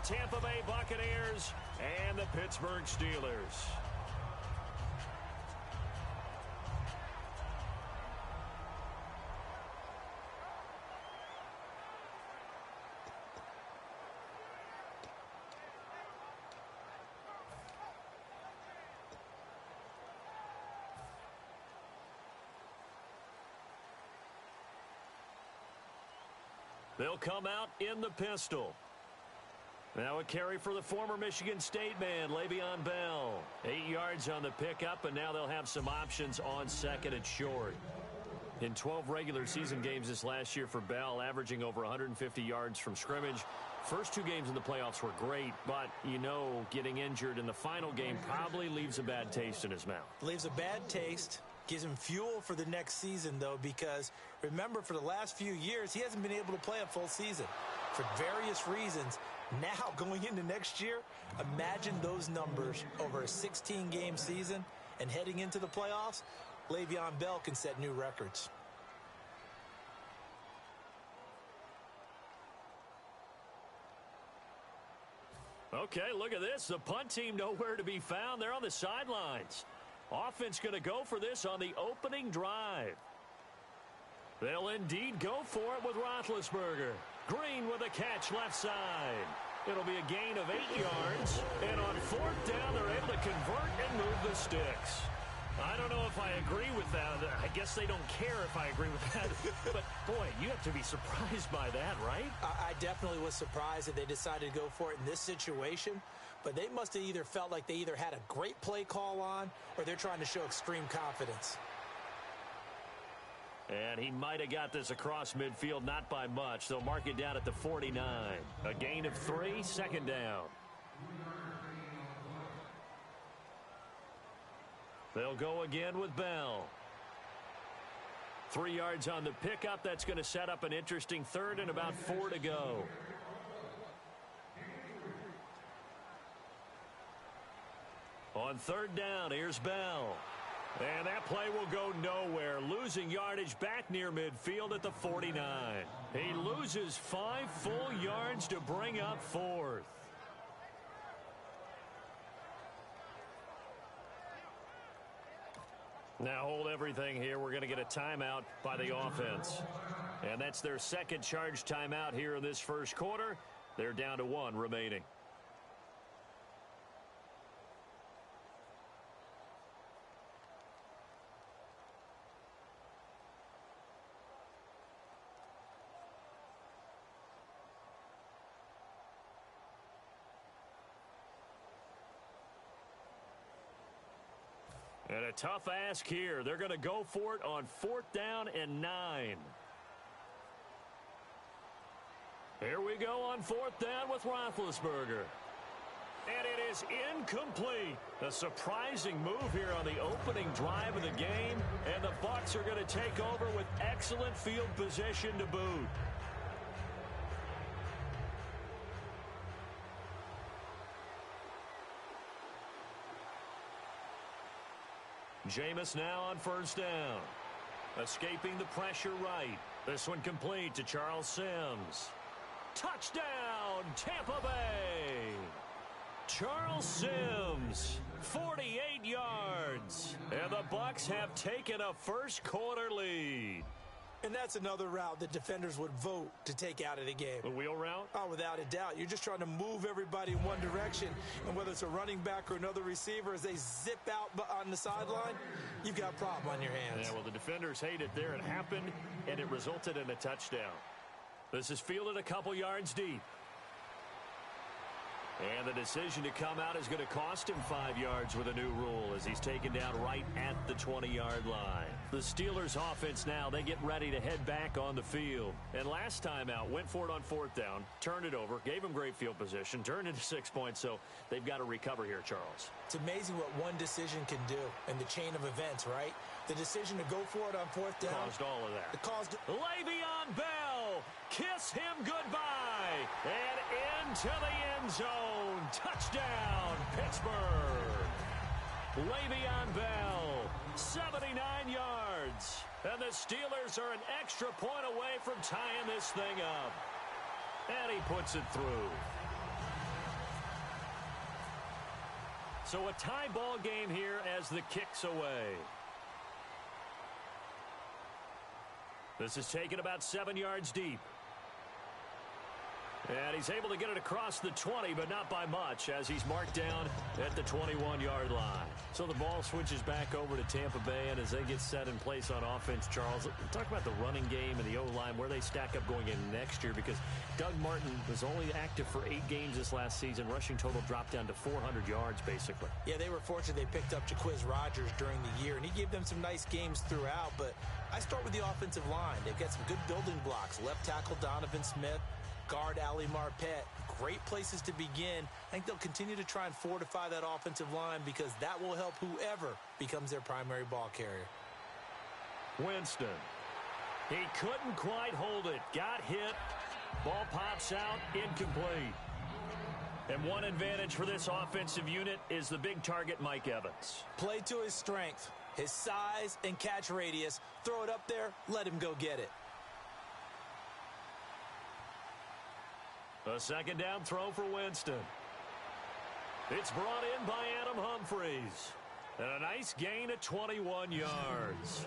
Tampa Bay Buccaneers and the Pittsburgh Steelers. They'll come out in the pistol. Now a carry for the former Michigan State man, Le'Veon Bell. 8 yards on the pickup, and now they'll have some options on second and short. In 12 regular season games this last year for Bell, averaging over 150 yards from scrimmage. First 2 games in the playoffs were great, but, getting injured in the final game probably leaves a bad taste in his mouth. Leaves a bad taste. Gives him fuel for the next season, though, because remember, for the last few years, he hasn't been able to play a full season for various reasons. Now, going into next year, imagine those numbers over a 16-game season and heading into the playoffs. Le'Veon Bell can set new records. Okay, look at this. The punt team nowhere to be found. They're on the sidelines. Offense going to go for this on the opening drive. They'll indeed go for it with Roethlisberger. Green with a catch left side. It'll be a gain of 8 yards. And on 4th down, they're able to convert and move the sticks. I don't know if I agree with that. I guess they don't care if I agree with that. But, boy, you have to be surprised by that, right? I definitely was surprised that they decided to go for it in this situation. But they must have either felt like they either had a great play call on or they're trying to show extreme confidence. And he might have got this across midfield, not by much. They'll mark it down at the 49. A gain of 3, 2nd down. They'll go again with Bell. 3 yards on the pickup. That's going to set up an interesting 3rd and about 4 to go. On 3rd down, here's Bell. And that play will go nowhere. Losing yardage back near midfield at the 49. He loses 5 full yards to bring up 4th. Now hold everything here. We're going to get a timeout by the offense. And that's their second charge timeout here in this first quarter. They're down to 1 remaining. And a tough ask here. They're going to go for it on 4th down and 9. Here we go on 4th down with Roethlisberger. And it is incomplete. A surprising move here on the opening drive of the game. And the Bucs are going to take over with excellent field position to boot. Jameis now on 1st down. Escaping the pressure right. This one complete to Charles Sims. Touchdown, Tampa Bay. Charles Sims, 48 yards. And the Bucs have taken a first quarter lead. And that's another route that defenders would vote to take out of the game. The wheel route? Oh, without a doubt. You're just trying to move everybody in one direction. And whether it's a running back or another receiver, as they zip out on the sideline, you've got a problem on your hands. Yeah, well, the defenders hate it there. It happened, and it resulted in a touchdown. This is fielded a couple yards deep. And the decision to come out is going to cost him 5 yards with a new rule as he's taken down right at the 20-yard line. The Steelers offense now, they get ready to head back on the field. And last time out, went for it on 4th down, turned it over, gave him great field position, turned into 6 points, so they've got to recover here, Charles. It's amazing what one decision can do in the chain of events, right? The decision to go for it on 4th down. Caused all of that. It caused Le'Veon Bell, kiss him goodbye, and into the end zone. Touchdown, Pittsburgh. Le'Veon Bell, 79 yards. And the Steelers are an extra point away from tying this thing up. And he puts it through. So a tie ball game here as the kick's away. This is taken about 7 yards deep. And he's able to get it across the 20, but not by much, as he's marked down at the 21-yard line. So the ball switches back over to Tampa Bay, and as they get set in place on offense, Charles, talk about the running game and the O-line, where they stack up going in next year, because Doug Martin was only active for 8 games this last season. Rushing total dropped down to 400 yards, basically. Yeah, they were fortunate they picked up Jaquiz Rodgers during the year, and he gave them some nice games throughout, but I start with the offensive line. They've got some good building blocks. Left tackle Donovan Smith, guard Ali Marpet, great places to begin. I think they'll continue to try and fortify that offensive line because that will help whoever becomes their primary ball carrier. Winston. He couldn't quite hold it. Got hit. Ball pops out. Incomplete. And one advantage for this offensive unit is the big target, Mike Evans. Play to his strength, his size and catch radius. Throw it up there, let him go get it. A second down throw for Winston. It's brought in by Adam Humphries. And a nice gain of 21 yards.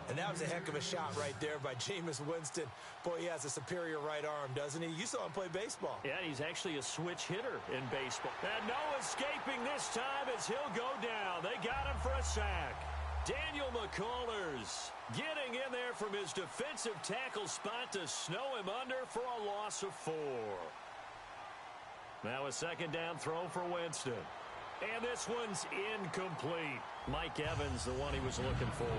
And that was a heck of a shot right there by Jameis Winston. Boy, he has a superior right arm, doesn't he? You saw him play baseball. Yeah, he's actually a switch hitter in baseball. And no escaping this time as he'll go down. They got him for a sack. Daniel McCullers getting in there from his defensive tackle spot to snow him under for a loss of 4. Now a second down throw for Winston. And this one's incomplete. Mike Evans, the one he was looking for.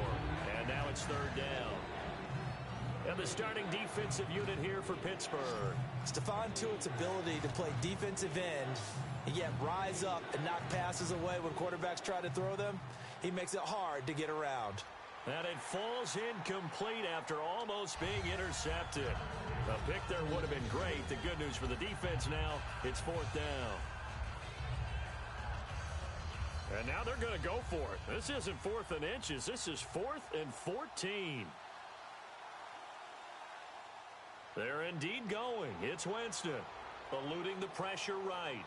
And now it's third down. And the starting defensive unit here for Pittsburgh. Stephon Tuitt's ability to play defensive end and yet rise up and knock passes away when quarterbacks try to throw them, he makes it hard to get around. And it falls incomplete after almost being intercepted. A pick there would have been great. The good news for the defense now, it's fourth down. And now they're going to go for it. This isn't 4th and inches. This is 4th and 14. They're indeed going. It's Winston, eluding the pressure right.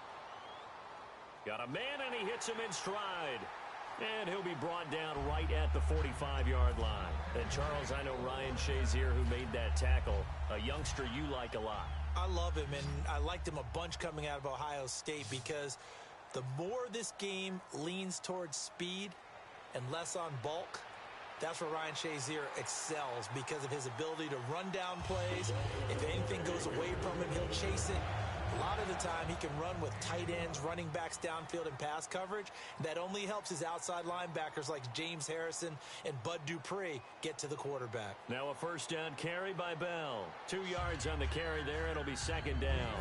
Got a man, and he hits him in stride. And he'll be brought down right at the 45-yard line. And, Charles, I know Ryan Shazier, who made that tackle, a youngster you like a lot. I love him, and I liked him a bunch coming out of Ohio State because the more this game leans towards speed and less on bulk, that's where Ryan Shazier excels because of his ability to run down plays. If anything goes away from him, he'll chase it. A lot of the time, he can run with tight ends, running backs downfield, and pass coverage. That only helps his outside linebackers like James Harrison and Bud Dupree get to the quarterback. Now a first down carry by Bell. 2 yards on the carry there. It'll be second down.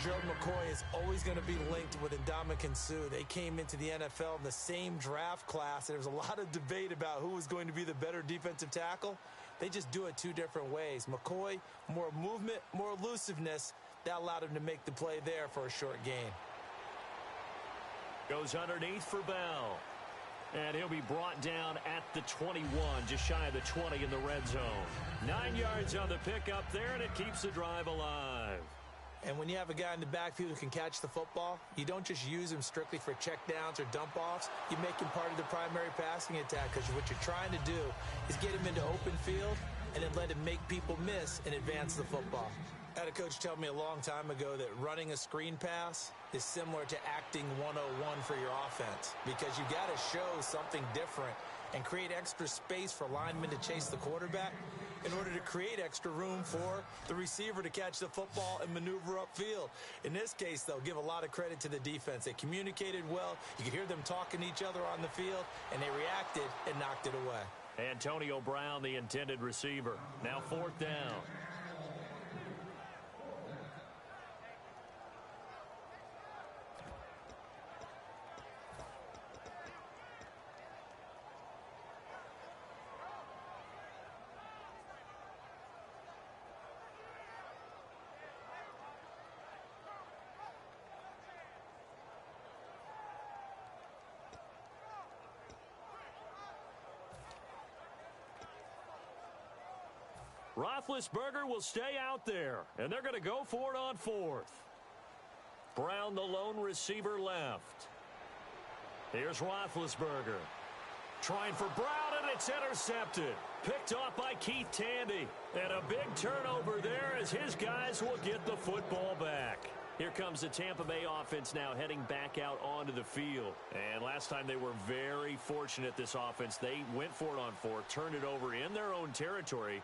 Gerald McCoy is always going to be linked with Ndamukong Suh. They came into the NFL in the same draft class, and there was a lot of debate about who was going to be the better defensive tackle. They just do it 2 different ways. McCoy, more movement, more elusiveness. That allowed him to make the play there for a short gain. Goes underneath for Bell. And he'll be brought down at the 21, just shy of the 20 in the red zone. 9 yards on the pickup there, and it keeps the drive alive. And when you have a guy in the backfield who can catch the football, you don't just use him strictly for checkdowns or dump-offs. You make him part of the primary passing attack because what you're trying to do is get him into open field and then let him make people miss and advance the football. I had a coach tell me a long time ago that running a screen pass is similar to acting 101 for your offense because you got to show something different and create extra space for linemen to chase the quarterback in order to create extra room for the receiver to catch the football and maneuver upfield. In this case, though, give a lot of credit to the defense. They communicated well. You could hear them talking to each other on the field, and they reacted and knocked it away. Antonio Brown, the intended receiver. Now fourth down. Roethlisberger will stay out there, and they're going to go for it on 4th. Brown, the lone receiver, left. Here's Roethlisberger. Trying for Brown, and it's intercepted. Picked off by Keith Tandy. And a big turnover there as his guys will get the football back. Here comes the Tampa Bay offense now heading back out onto the field. And last time they were very fortunate, this offense. They went for it on 4, turned it over in their own territory,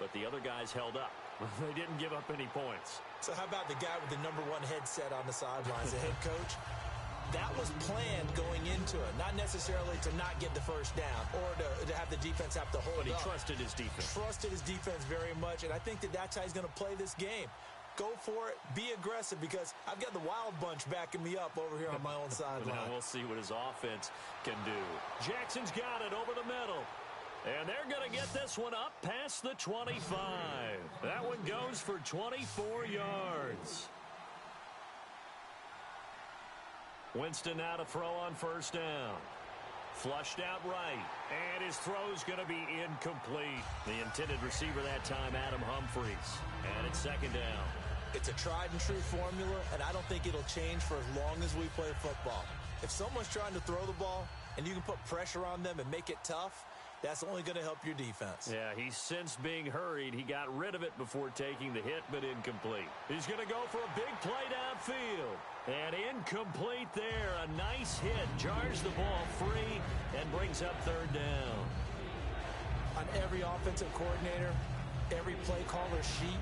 but the other guys held up. They didn't give up any points. So how about the guy with the #1 headset on the sidelines, the head coach? That was planned going into it, not necessarily to not get the first down or to have the defense have to hold up. But he trusted his defense. Trusted his defense very much, and I think that's how he's going to play this game. Go for it. Be aggressive, because I've got the wild bunch backing me up over here on my own sideline. Now we'll see what his offense can do. Jackson's got it over the middle. And they're going to get this one up past the 25. That one goes for 24 yards. Winston now to throw on first down. Flushed out right. And his throw's going to be incomplete. The intended receiver that time, Adam Humphries. And it's second down. It's a tried-and-true formula, and I don't think it'll change for as long as we play football. If someone's trying to throw the ball and you can put pressure on them and make it tough, that's only going to help your defense. Yeah, he's since being hurried. He got rid of it before taking the hit, but incomplete. He's going to go for a big play downfield. And incomplete there. A nice hit. Jars the ball free and brings up third down. On every offensive coordinator, every play caller sheet,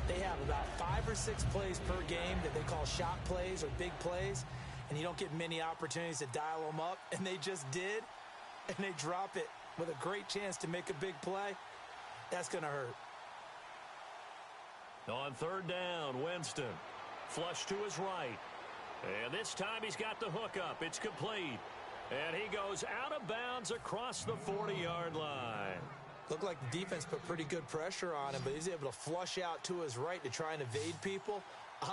they have about 5 or 6 plays per game that they call shot plays or big plays, and you don't get many opportunities to dial them up, and they just did, and they drop it with a great chance to make a big play. That's going to hurt. On third down, Winston. Flush to his right. And this time he's got the hook up. It's complete. And he goes out of bounds across the 40-yard line. Looked like the defense put pretty good pressure on him, but he's able to flush out to his right to try and evade people.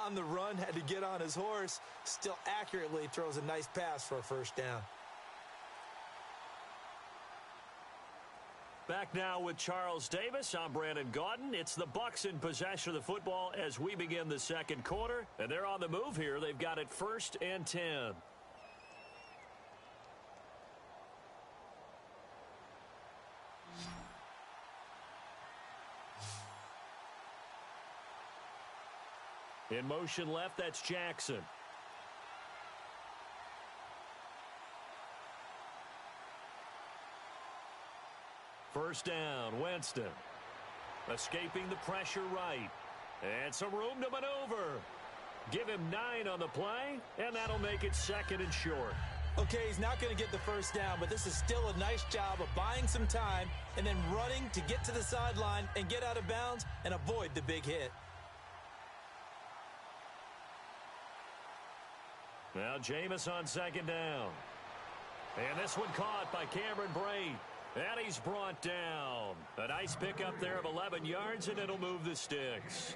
On the run, had to get on his horse. Still accurately throws a nice pass for a first down. Back now with Charles Davis. I'm Brandon Gaudin. It's the Bucs in possession of the football as we begin the second quarter. And they're on the move here. They've got it 1st and 10. In motion left, that's Jackson. First down, Winston. Escaping the pressure right. And some room to maneuver. Give him 9 on the play, and that'll make it 2nd and short. Okay, he's not going to get the first down, but this is still a nice job of buying some time and then running to get to the sideline and get out of bounds and avoid the big hit. Now Jameis on second down. And this one caught by Cameron Brate. And he's brought down. A nice pickup there of 11 yards, and it'll move the sticks.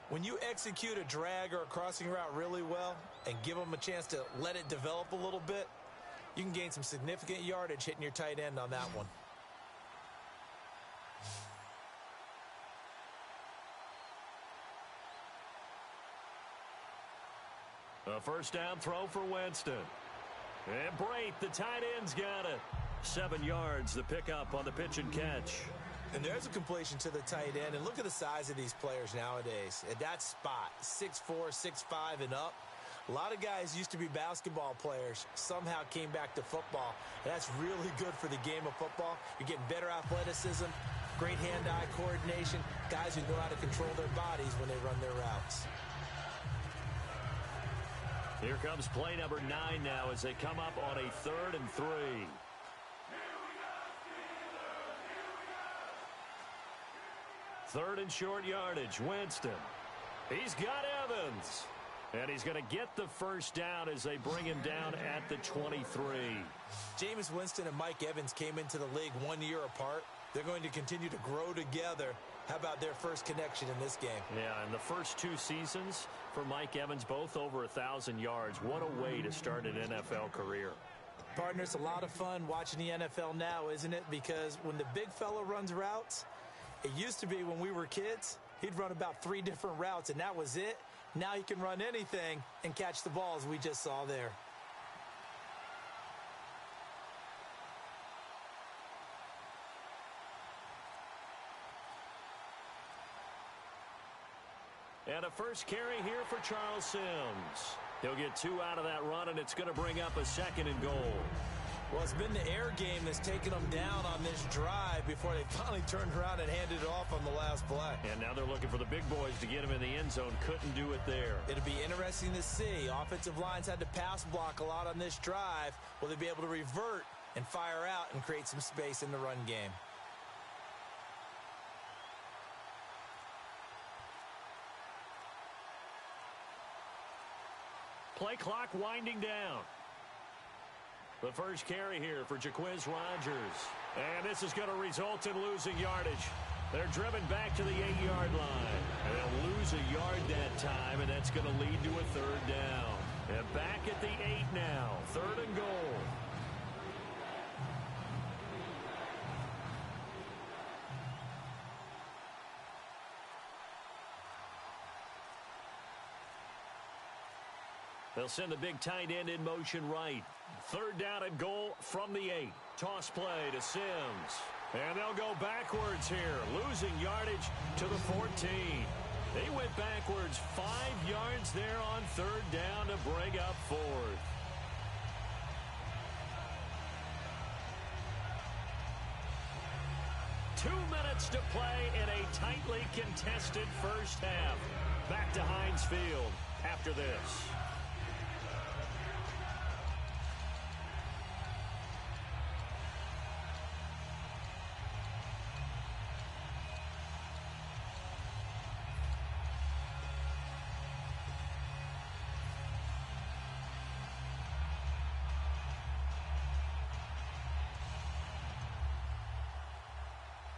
When you execute a drag or a crossing route really well and give them a chance to let it develop a little bit, you can gain some significant yardage hitting your tight end on that one. A first down throw for Winston. And Brate, the tight end's got it. 7 yards, the pickup on the pitch and catch. And there's a completion to the tight end. And look at the size of these players nowadays. At that spot, 6'4", 6'5", and up. A lot of guys used to be basketball players, somehow came back to football. And that's really good for the game of football. You're getting better athleticism, great hand-eye coordination, guys who know how to control their bodies when they run their routes. Here comes play number 9 now as they come up on a 3rd and 3. Third and short yardage, Winston. He's got Evans. And he's going to get the first down as they bring him down at the 23. Jameis Winston and Mike Evans came into the league 1 year apart. They're going to continue to grow together. How about their first connection in this game? Yeah, in the first 2 seasons for Mike Evans, both over 1,000 yards. What a way to start an NFL career. Partner, it's a lot of fun watching the NFL now, isn't it? Because when the big fella runs routes, it used to be when we were kids, he'd run about 3 different routes, and that was it. Now he can run anything and catch the balls we just saw there. And a first carry here for Charles Sims. He'll get 2 out of that run, and it's going to bring up a 2nd and goal. Well, it's been the air game that's taken them down on this drive before they finally turned around and handed it off on the last play. And now they're looking for the big boys to get him in the end zone. Couldn't do it there. It'll be interesting to see. Offensive lines had to pass block a lot on this drive. Will they be able to revert and fire out and create some space in the run game? Play clock winding down. The first carry here for Jaquiz Rogers. And this is going to result in losing yardage. They're driven back to the 8-yard line. And they'll lose a yard that time, and that's going to lead to a 3rd down. And back at the 8 now. 3rd and goal. They'll send the big tight end in motion right. 3rd down and goal from the 8. Toss play to Sims. And they'll go backwards here, losing yardage to the 14. They went backwards 5 yards there on 3rd down to bring up 4th. Two minutes to play in a tightly contested first half. Back to Heinz Field after this.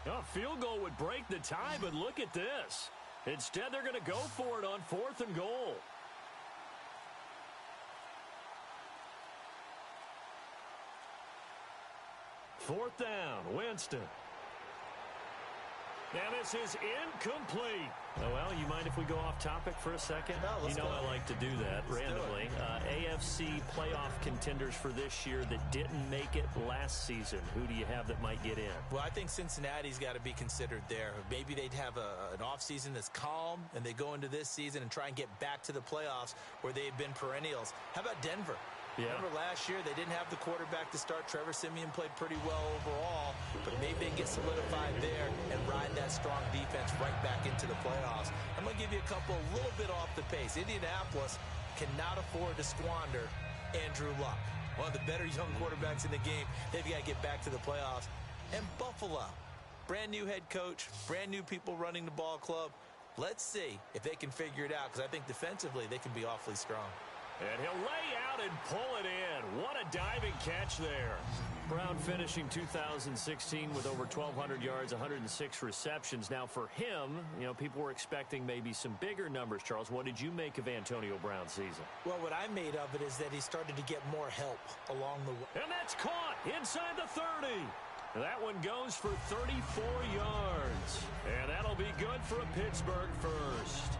A field goal would break the tie, but look at this. Instead, they're going to go for it on 4th and goal. Fourth down, Winston. And this is incomplete. Oh, well, you mind if we go off topic for a second? No, you know I like to do that randomly. AFC playoff contenders for this year that didn't make it last season. Who do you have that might get in? Well, I think Cincinnati's got to be considered there. Maybe they'd have an offseason that's calm, and they go into this season and try and get back to the playoffs where they've been perennials. How about Denver? Yeah. Remember last year, they didn't have the quarterback to start. Trevor Siemian played pretty well overall, but maybe they can get solidified there and ride that strong defense right back into the playoffs. I'm going to give you a couple a little bit off the pace. Indianapolis cannot afford to squander Andrew Luck, one of the better young quarterbacks in the game. They've got to get back to the playoffs. And Buffalo, brand new head coach, brand new people running the ball club. Let's see if they can figure it out, because I think defensively they can be awfully strong. And he'll lay out and pull it in. What a diving catch there. Brown finishing 2016 with over 1,200 yards, 106 receptions. Now for him, people were expecting maybe some bigger numbers, Charles. What did you make of Antonio Brown's season? Well, what I made of it is that he started to get more help along the way. And that's caught inside the 30. That one goes for 34 yards. And that'll be good for a Pittsburgh first.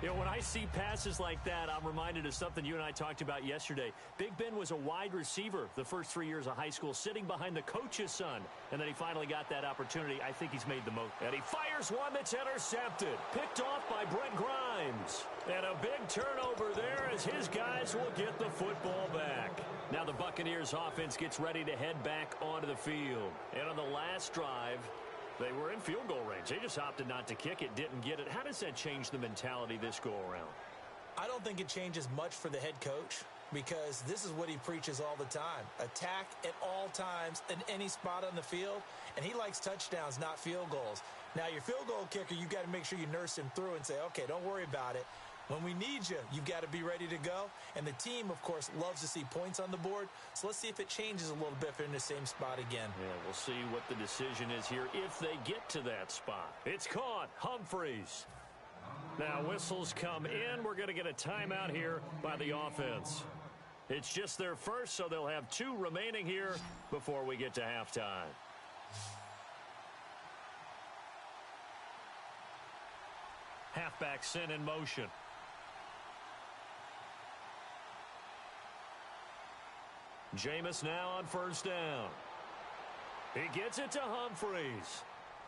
When I see passes like that, I'm reminded of something you and I talked about yesterday. Big Ben was a wide receiver the first 3 years of high school, sitting behind the coach's son. And then he finally got that opportunity. I think he's made the most. And he fires one that's intercepted. Picked off by Brent Grimes. And a big turnover there as his guys will get the football back. Now the Buccaneers offense gets ready to head back onto the field. And on the last drive, they were in field goal range. They just opted not to kick it, didn't get it. How does that change the mentality this go-around? I don't think it changes much for the head coach, because this is what he preaches all the time. Attack at all times in any spot on the field, and he likes touchdowns, not field goals. Now, your field goal kicker, you've got to make sure you nurse him through and say, okay, don't worry about it. When we need you, you've got to be ready to go. And the team, of course, loves to see points on the board. So let's see if it changes a little bit if they're in the same spot again. Yeah, we'll see what the decision is here if they get to that spot. It's caught. Humphreys. Now whistles come in. We're going to get a timeout here by the offense. It's just their first, so they'll have 2 remaining here before we get to halftime. Halfback sent in motion. Jameis now on first down. He gets it to Humphreys.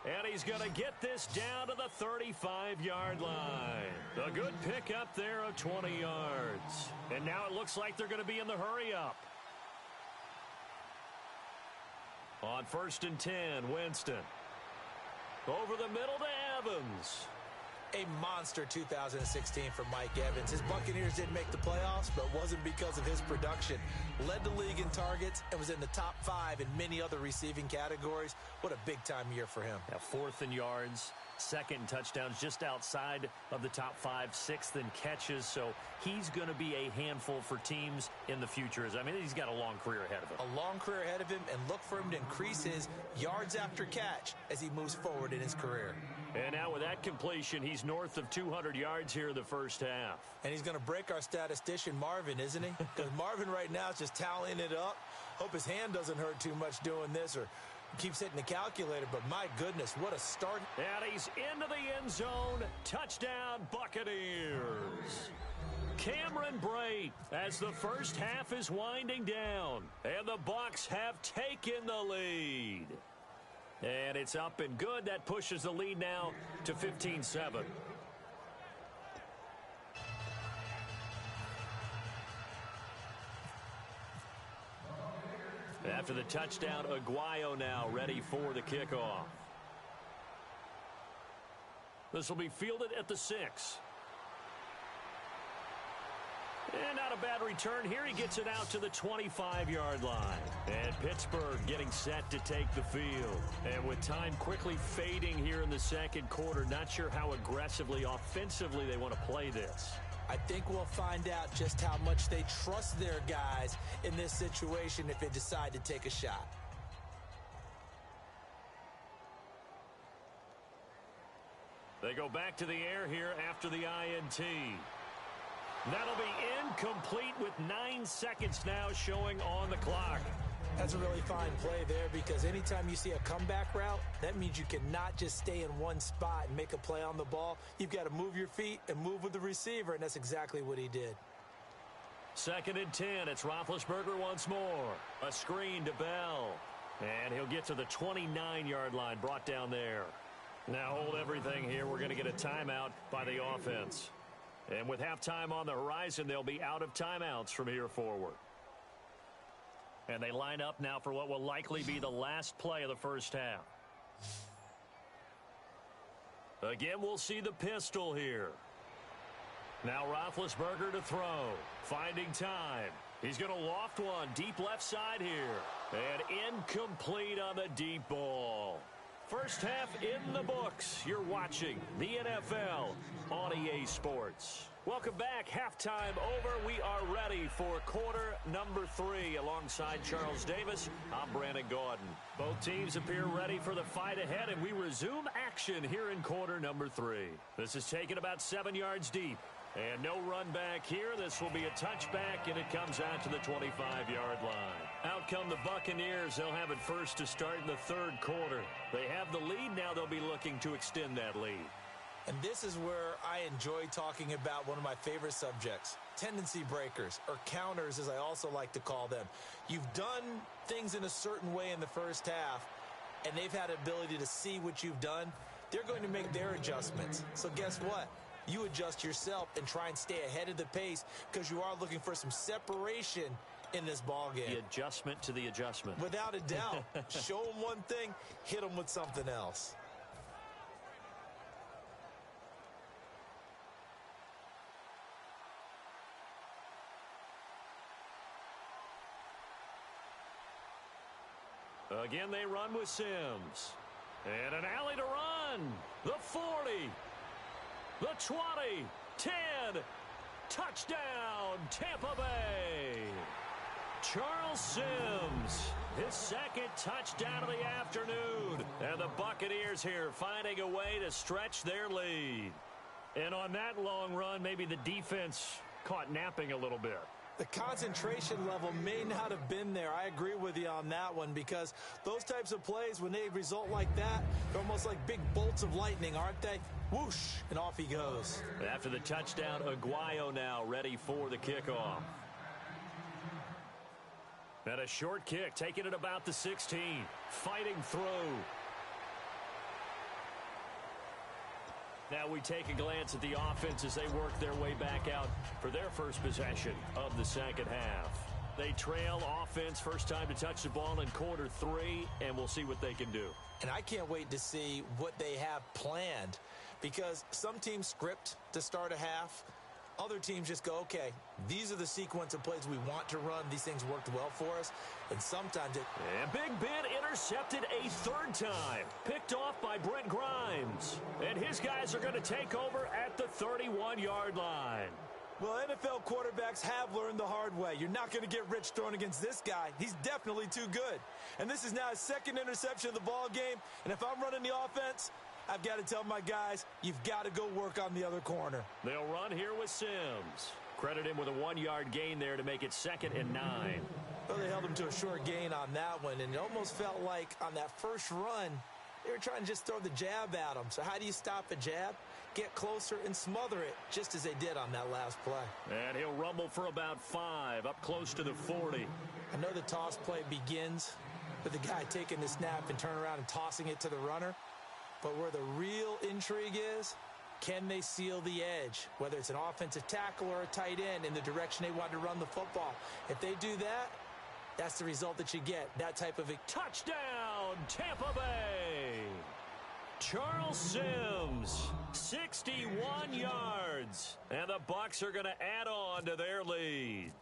And he's going to get this down to the 35-yard line. A good pickup there of 20 yards. And now it looks like they're going to be in the hurry-up. On 1st and 10, Winston. Over the middle to Evans. A monster 2016 for Mike Evans. His Buccaneers didn't make the playoffs, but it wasn't because of his production. Led the league in targets and was in the top 5 in many other receiving categories. What a big-time year for him. Now, 4th in yards, 2nd in touchdowns, just outside of the top 5, 6th in catches. So he's going to be a handful for teams in the future. I mean, he's got a long career ahead of him. A long career ahead of him, and look for him to increase his yards after catch as he moves forward in his career. And now with that completion, he's north of 200 yards here in the first half. And he's going to break our statistician, Marvin, isn't he? Because Marvin right now is just tallying it up. Hope his hand doesn't hurt too much doing this or keeps hitting the calculator. But my goodness, what a start. And he's into the end zone. Touchdown, Buccaneers. Cameron Brate as the first half is winding down. And the Bucs have taken the lead. And it's up and good. That pushes the lead now to 15-7. After the touchdown, Aguayo now ready for the kickoff. This will be fielded at the 6. And not a bad return here. He gets it out to the 25-yard line. And Pittsburgh getting set to take the field. And with time quickly fading here in the second quarter, not sure how aggressively, offensively they want to play this. I think we'll find out just how much they trust their guys in this situation if they decide to take a shot. They go back to the air here after the INT. That'll be incomplete with 9 seconds now showing on the clock. That's a really fine play there because anytime you see a comeback route, that means you cannot just stay in one spot and make a play on the ball. You've got to move your feet and move with the receiver, and that's exactly what he did. 2nd and 10. It's Roethlisberger once more. A screen to Bell. And he'll get to the 29-yard line, brought down there. Now hold everything here. We're going to get a timeout by the offense. And with halftime on the horizon, they'll be out of timeouts from here forward. And they line up now for what will likely be the last play of the first half. Again, we'll see the pistol here. Now Roethlisberger to throw. Finding time. He's going to loft one deep left side here. And incomplete on the deep ball. First half in the books. You're watching the NFL on EA Sports. Welcome back. Halftime over. We are ready for quarter number 3. Alongside Charles Davis, I'm Brandon Gaudin. Both teams appear ready for the fight ahead, and we resume action here in quarter number 3. This is taken about 7 yards deep. And no run back here. This will be a touchback, and it comes out to the 25-yard line. Out come the Buccaneers. They'll have it first to start in the third quarter. They have the lead. Now they'll be looking to extend that lead. And this is where I enjoy talking about one of my favorite subjects, tendency breakers, or counters as I also like to call them. You've done things in a certain way in the first half, and they've had ability to see what you've done. They're going to make their adjustments. So guess what? You adjust yourself and try and stay ahead of the pace because you are looking for some separation in this ball game. The adjustment to the adjustment. Without a doubt. Show them one thing, hit them with something else. Again, they run with Sims. And an alley to run. The 40. The 20, 10, touchdown, Tampa Bay. Charles Sims, his second touchdown of the afternoon. And the Buccaneers here finding a way to stretch their lead. And on that long run, maybe the defense caught napping a little bit. The concentration level may not have been there. I agree with you on that one because those types of plays, when they result like that, they're almost like big bolts of lightning, aren't they? Whoosh, and off he goes. After the touchdown, Aguayo now ready for the kickoff. And a short kick, taking it about the 16. Fighting through. Now we take a glance at the offense as they work their way back out for their first possession of the second half. They trail offense, first time to touch the ball in quarter 3, and we'll see what they can do. And I can't wait to see what they have planned, because some teams script to start a half. Other teams just go, okay, these are the sequence of plays we want to run. These things worked well for us. And sometimes it... And Big Ben intercepted a third time. Picked off by Brent Grimes. And his guys are going to take over at the 31-yard line. Well, NFL quarterbacks have learned the hard way. You're not going to get rich throwing against this guy. He's definitely too good. And this is now his second interception of the ball game. And if I'm running the offense, I've got to tell my guys, you've got to go work on the other corner. They'll run here with Sims. Credit him with a 1-yard gain there to make it 2nd and 9. Well, they held him to a short gain on that one, and it almost felt like on that first run, they were trying to just throw the jab at him. So how do you stop a jab? Get closer and smother it, just as they did on that last play. And he'll rumble for about 5, up close to the 40. I know the toss play begins with the guy taking the snap and turning around and tossing it to the runner. But where the real intrigue is, can they seal the edge? Whether it's an offensive tackle or a tight end in the direction they want to run the football. If they do that, that's the result that you get. That type of a touchdown, Tampa Bay. Charles Sims, 61 yards. And the Bucs are going to add on to their lead.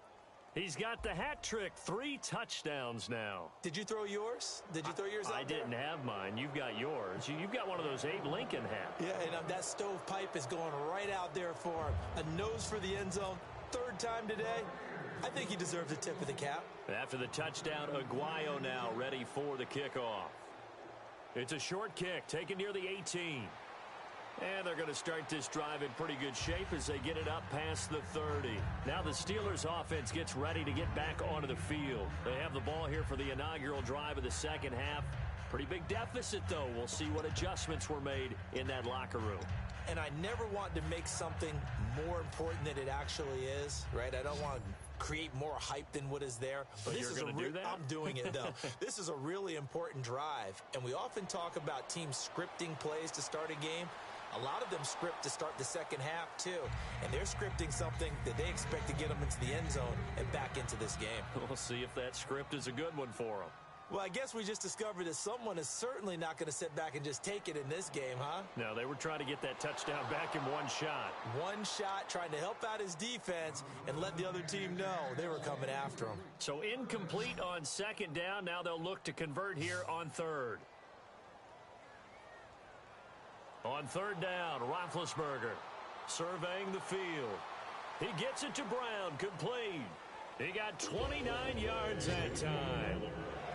He's got the hat trick, 3 touchdowns now. Did you throw yours? Did you throw yours out I didn't have mine. You've got yours. You've got one of those Abe Lincoln hats. Yeah, and that stovepipe is going right out there for him. A nose for the end zone. 3rd time today. I think he deserves a tip of the cap. After the touchdown, Aguayo now ready for the kickoff. It's a short kick taken near the 18. And they're going to start this drive in pretty good shape as they get it up past the 30. Now the Steelers offense gets ready to get back onto the field. They have the ball here for the inaugural drive of the second half. Pretty big deficit, though. We'll see what adjustments were made in that locker room. And I never want to make something more important than it actually is, right? I don't want to create more hype than what is there. But this you're going to do that? I'm doing it, though. This is a really important drive. And we often talk about teams scripting plays to start a game. A lot of them script to start the second half, too. And they're scripting something that they expect to get them into the end zone and back into this game. We'll see if that script is a good one for them. Well, I guess we just discovered that someone is certainly not going to sit back and just take it in this game, huh? No, they were trying to get that touchdown back in one shot. One shot, trying to help out his defense and let the other team know they were coming after him. So incomplete on 2nd down. Now they'll look to convert here on 3rd. On 3rd down, Roethlisberger surveying the field. He gets it to Brown, complete. He got 29 yards that time.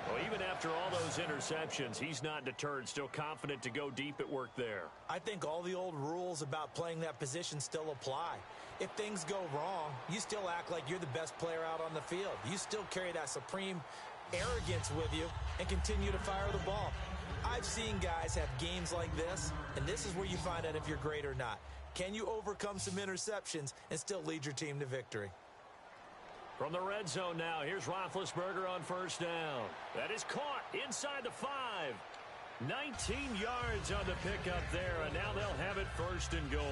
Well, even after all those interceptions, he's not deterred, still confident to go deep at work there. I think all the old rules about playing that position still apply. If things go wrong, you still act like you're the best player out on the field. You still carry that supreme arrogance with you and continue to fire the ball. I've seen guys have games like this, and this is where you find out if you're great or not. Can you overcome some interceptions and still lead your team to victory? From the red zone now, here's Roethlisberger on 1st down. That is caught inside the 5. 19 yards on the pickup there, and now they'll have it 1st and goal.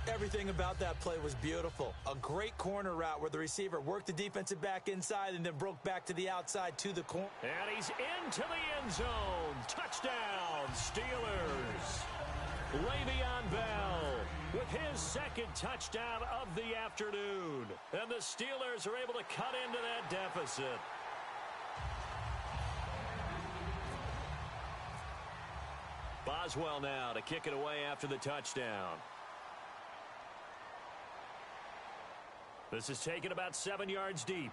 Everything about that play was beautiful. A great corner route where the receiver worked the defensive back inside and then broke back to the outside to the corner. And he's into the end zone. Touchdown, Steelers. Le'Veon Bell with his 2nd touchdown of the afternoon. And the Steelers are able to cut into that deficit. Boswell now to kick it away after the touchdown. This is taken about 7 yards deep.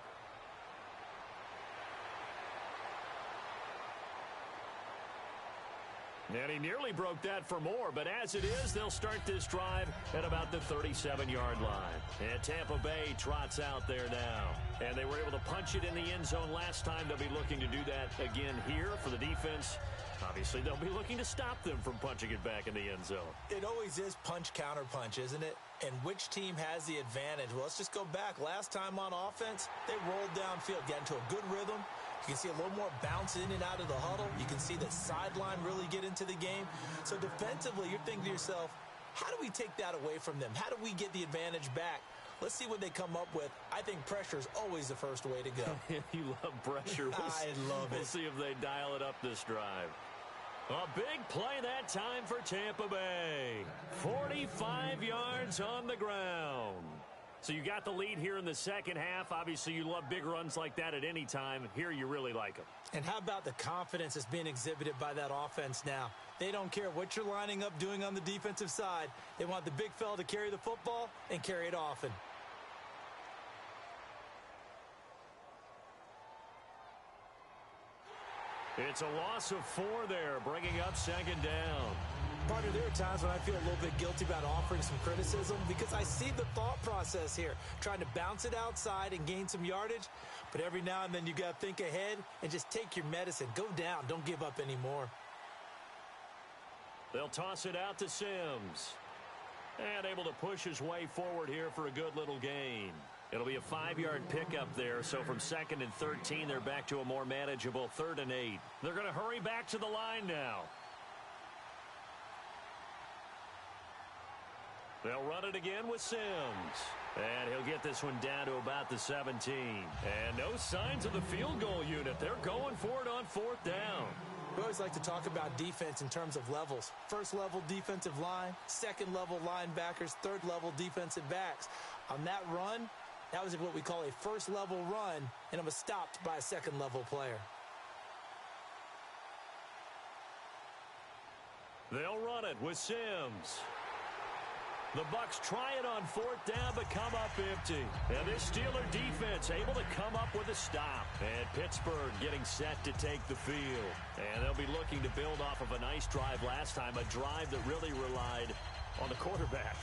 And he nearly broke that for more, but as it is, they'll start this drive at about the 37-yard line. And Tampa Bay trots out there now. And they were able to punch it in the end zone last time. They'll be looking to do that again here for the defense. Obviously, they'll be looking to stop them from punching it back in the end zone. It always is punch-counter-punch, isn't it? And which team has the advantage? Well, let's just go back. Last time on offense, they rolled downfield, got into a good rhythm. You can see a little more bounce in and out of the huddle. You can see the sideline really get into the game. So defensively, you're thinking to yourself, How do we take that away from them? How do we get the advantage back? Let's see what they come up with. I think pressure is always the first way to go. You love pressure. I love it. We'll see if they dial it up this drive. A big play that time for Tampa Bay. 45 yards on the ground. So you got the lead here in the second half. Obviously, you love big runs like that at any time. Here, you really like them. And how about the confidence that's being exhibited by that offense now? They don't care what you're lining up doing on the defensive side. They want the big fella to carry the football and carry it often. It's a loss of 4 there, bringing up second down. Partner, there are times when I feel a little bit guilty about offering some criticism because I see the thought process here, trying to bounce it outside and gain some yardage. But every now and then you got to think ahead and just take your medicine. Go down. Don't give up anymore. They'll toss it out to Sims. And able to push his way forward here for a good little gain. It'll be a 5-yard pickup there, so from 2nd and 13, they're back to a more manageable 3rd and 8. They're going to hurry back to the line now. They'll run it again with Sims. And he'll get this one down to about the 17. And no signs of the field goal unit. They're going for it on 4th down. We always like to talk about defense in terms of levels. First level defensive line, second level linebackers, third level defensive backs. On that run, that was what we call a first level run, and it was stopped by a second level player. They'll run it with Sims. The Bucs try it on 4th down, but come up empty. And this Steeler defense able to come up with a stop. And Pittsburgh getting set to take the field. And they'll be looking to build off of a nice drive last time, a drive that really relied on the quarterback.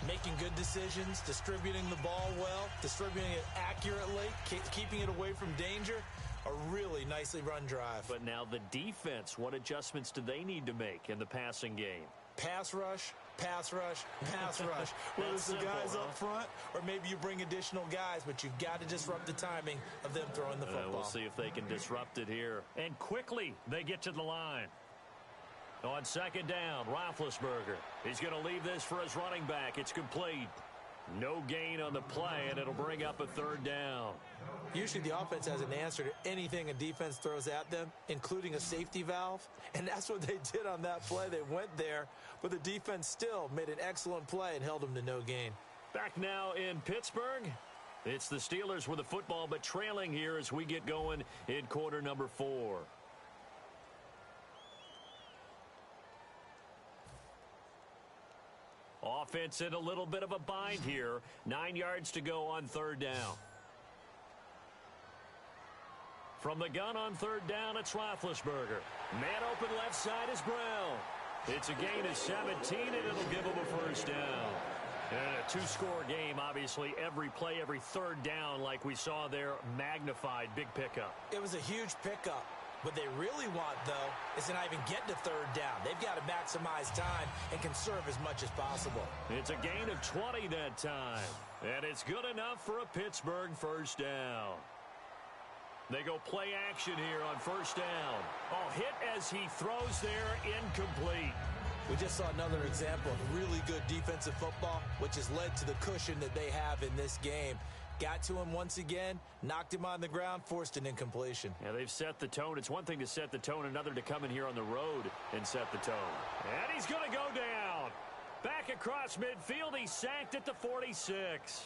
Making good decisions, distributing the ball well, distributing it accurately, keeping it away from danger. A really nicely run drive. But now the defense, what adjustments do they need to make in the passing game? Pass rush, pass rush, pass rush. Whether it's the guys up front or maybe you bring additional guys, but you've got to disrupt the timing of them throwing the football. We'll see if they can disrupt it here. And quickly they get to the line. On 2nd down, Roethlisberger. He's going to leave this for his running back. It's complete. No gain on the play, and it'll bring up a 3rd down. Usually the offense has an answer to anything a defense throws at them, including a safety valve. And that's what they did on that play. They went there, but the defense still made an excellent play and held them to no gain. Back now in Pittsburgh. It's the Steelers with the football, but trailing here as we get going in quarter number 4. Offense in a little bit of a bind here. 9 yards to go on 3rd down. From the gun on 3rd down, it's Roethlisberger. Man open left side is Brown. It's a gain of 17, and it'll give him a 1st down. And a 2-score game, obviously. Every play, every 3rd down, like we saw there, magnified. Big pickup. It was a huge pickup. What they really want, though, is to not even get to 3rd down. They've got to maximize time and conserve as much as possible. It's a gain of 20 that time. And it's good enough for a Pittsburgh 1st down. They go play action here on 1st down. Oh, hit as he throws there, incomplete. We just saw another example of really good defensive football, which has led to the cushion that they have in this game. Got to him once again, knocked him on the ground, forced an incompletion. Yeah, they've set the tone. It's one thing to set the tone, another to come in here on the road and set the tone. And he's going to go down. Back across midfield, he's sacked at the 46.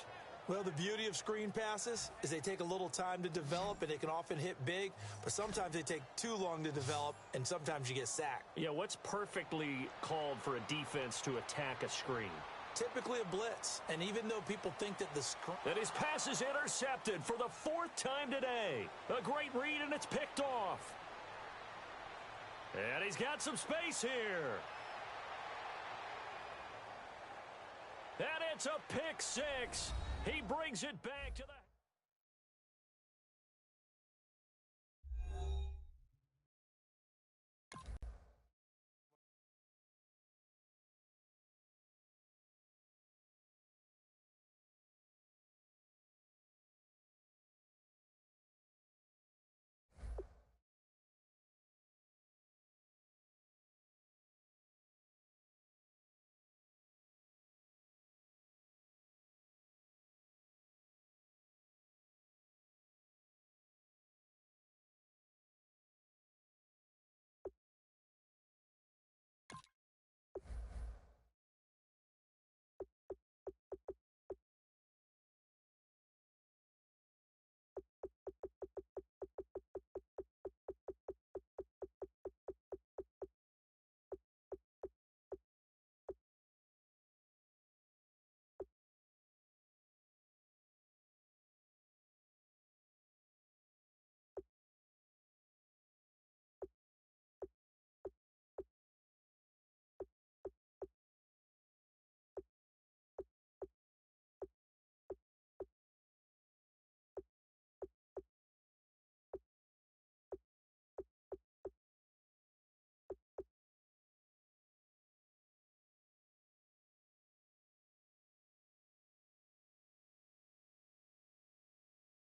Well, the beauty of screen passes is they take a little time to develop, and they can often hit big, but sometimes they take too long to develop, and sometimes you get sacked. Yeah, what's perfectly called for a defense to attack a screen? Typically a blitz, and even though people think that the screen... And his pass is intercepted for the 4th time today. A great read, and it's picked off. And he's got some space here. And it's a pick 6. He brings it back to the...